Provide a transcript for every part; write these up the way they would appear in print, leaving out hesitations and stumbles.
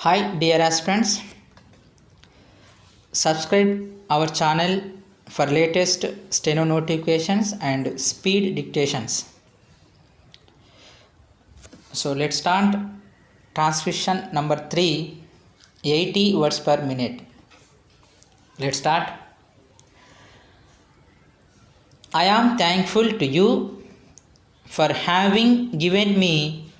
Hi dear aspirants, subscribe our channel for latest steno notifications and speed dictations. So let's start transcription number 3, 80 words per minute. Let's start. I am thankful to you for having given me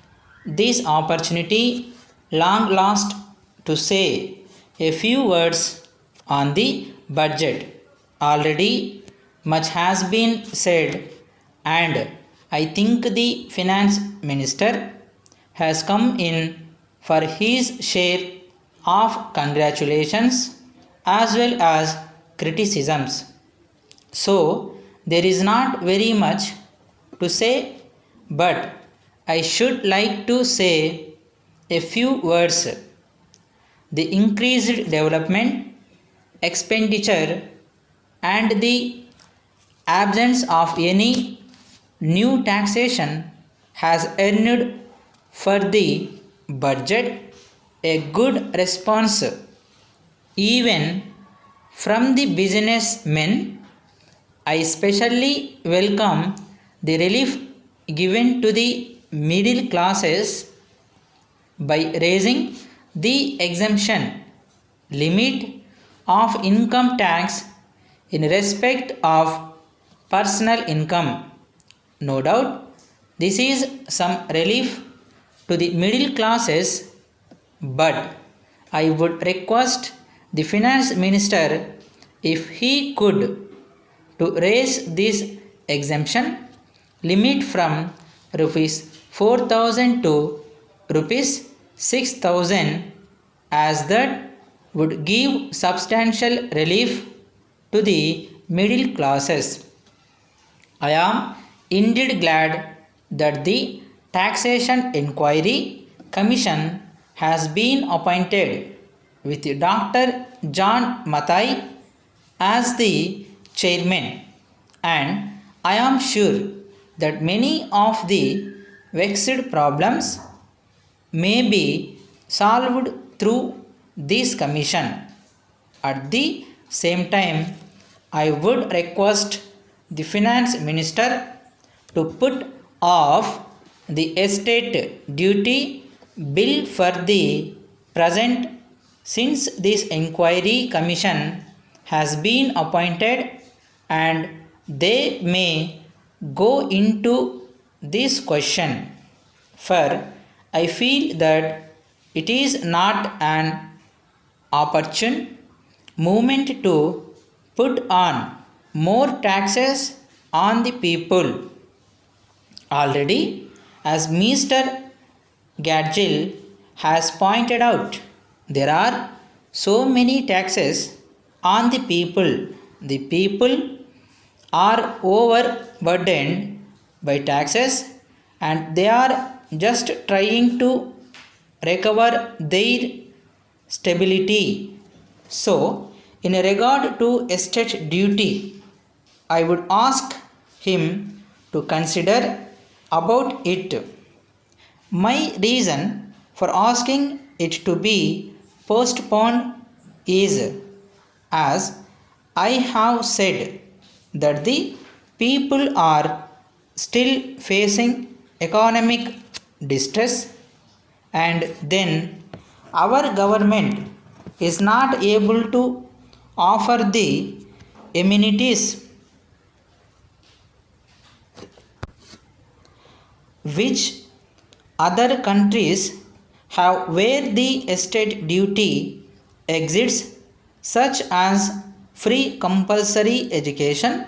this opportunity long last to say a few words on the budget. Already much has been said, and I think the finance minister has come in for his share of congratulations as well as criticisms. So there is not very much to say, but I should like to say a few words. The increased development expenditure and the absence of any new taxation has earned for the budget a good response even from the businessmen. I especially welcome the relief given to the middle classes by raising the exemption limit of income tax in respect of personal income. No doubt, this is some relief to the middle classes, but I would request the finance minister if he could to raise this exemption limit from rupees 4,000 to rupees 6,000, as that would give substantial relief to the middle classes. I am indeed glad that the Taxation Inquiry Commission has been appointed with Dr. John Mathai as the chairman, and I am sure that many of the vexed problems may be solved through this commission. At the same time, I would request the finance minister to put off the estate duty bill for the present, since this inquiry commission has been appointed and they may go into this question. For I feel that it is not an opportune moment to put on more taxes on the people. Already, as Mr. Gadgil has pointed out, there are so many taxes on the people. The people are overburdened by taxes and they are just trying to recover their stability. So, in regard to estate duty, I would ask him to consider about it. My reason for asking it to be postponed is, as I have said, that the people are still facing economic distress, and then our government is not able to offer the amenities which other countries have, where the estate duty exists, such as free compulsory education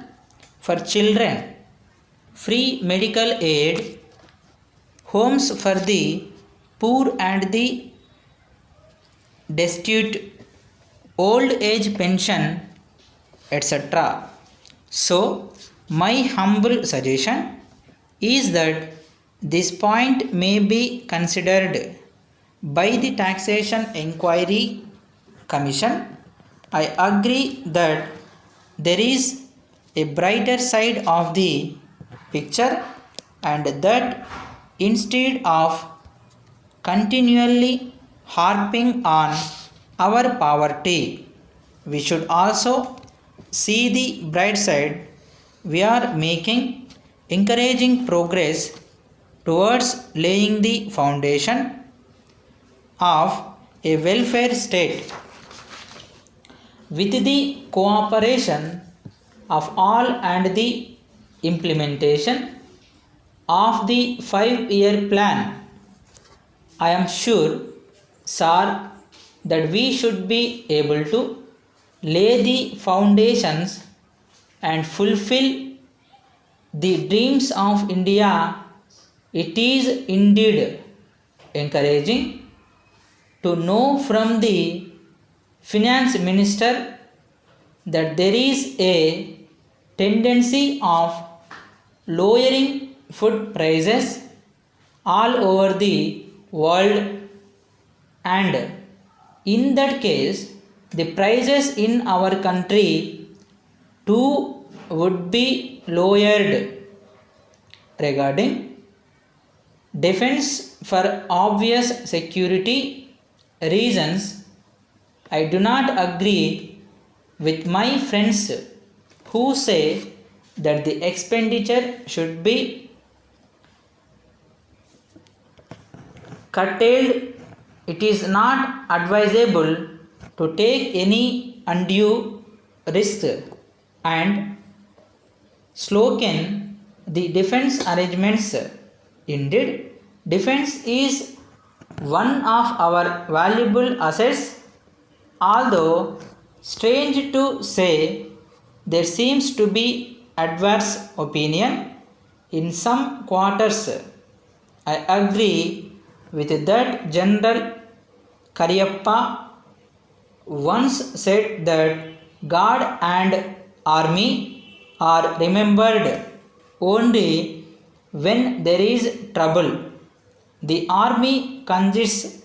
for children, free medical aid, homes for the poor and the destitute, old age pension, etc. So, my humble suggestion is that this point may be considered by the Taxation Inquiry Commission. I agree that there is a brighter side of the picture, and that instead of continually harping on our poverty. We should also see the bright side. We are making encouraging progress towards laying the foundation of a welfare state. With the cooperation of all and the implementation of the 5-year plan, I am sure, sir, that we should be able to lay the foundations and fulfill the dreams of India. It is indeed encouraging to know from the finance minister that there is a tendency of lowering food prices all over the world, and in that case the prices in our country too would be lowered. Regarding defense, for obvious security reasons, I do not agree with my friends who say that the expenditure should be curtailed. It is not advisable to take any undue risk and slogan the defense arrangements. Indeed, defense is one of our valuable assets, although strange to say there seems to be adverse opinion in some quarters. I agree with that. General Kariyappa once said that God and army are remembered only when there is trouble. The army consists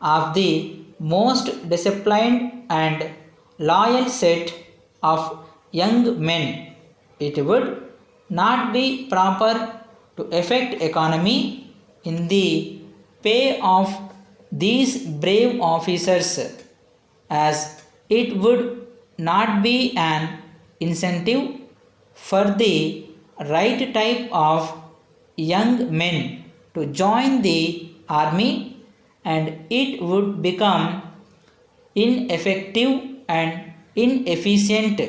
of the most disciplined and loyal set of young men. It would not be proper to affect economy in the pay of these brave officers, as it would not be an incentive for the right type of young men to join the army, and it would become ineffective and inefficient.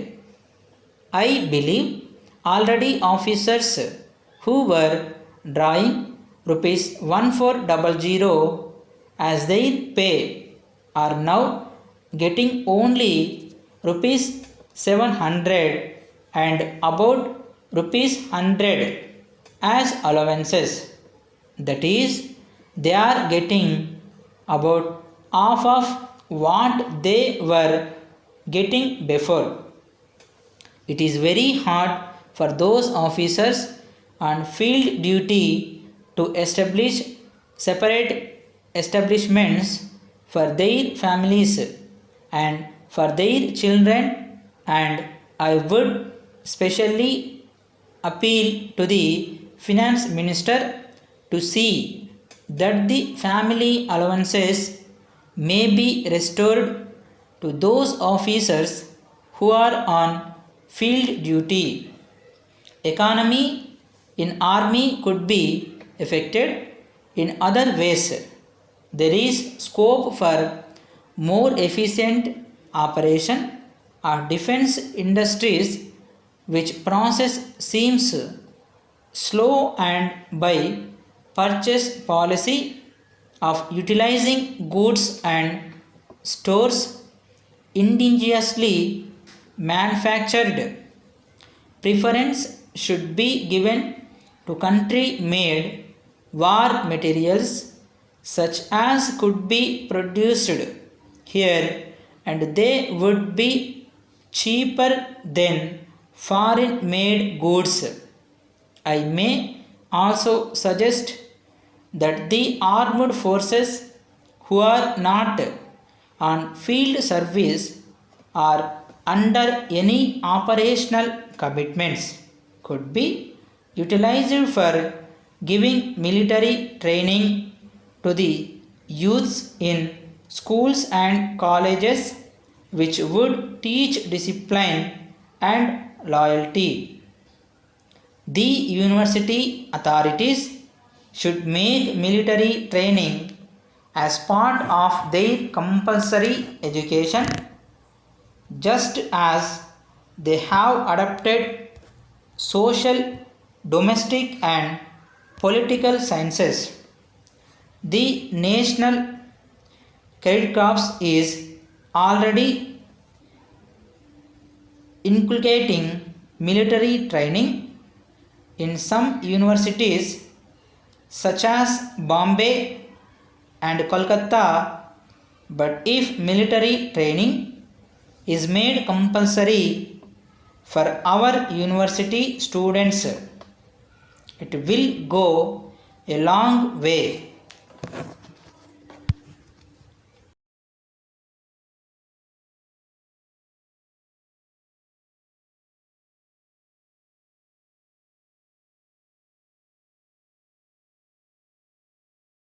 I believe already officers who were drawing rupees 1400 as their pay are now getting only rupees 700 and about rupees 100 as allowances. That is, they are getting about half of what they were getting before. It is very hard for those officers on field duty to establish separate establishments for their families and for their children, and I would specially appeal to the finance minister to see that the family allowances may be restored to those officers who are on field duty. Economy in army could be affected in other ways. There is scope for more efficient operation of defense industries, which process seems slow, and by purchase policy of utilizing goods and stores indigenously manufactured. Preference should be given to country made war materials such as could be produced here, and they would be cheaper than foreign made goods. I may also suggest that the armed forces who are not on field service or under any operational commitments could be utilized for giving military training to the youths in schools and colleges which would teach discipline and loyalty. The university authorities should make military training as part of their compulsory education, just as they have adopted social, domestic, and political sciences. The National Cadet Corps is already inculcating military training in some universities such as Bombay and Kolkata, but if military training is made compulsory for our university students, it will go a long way.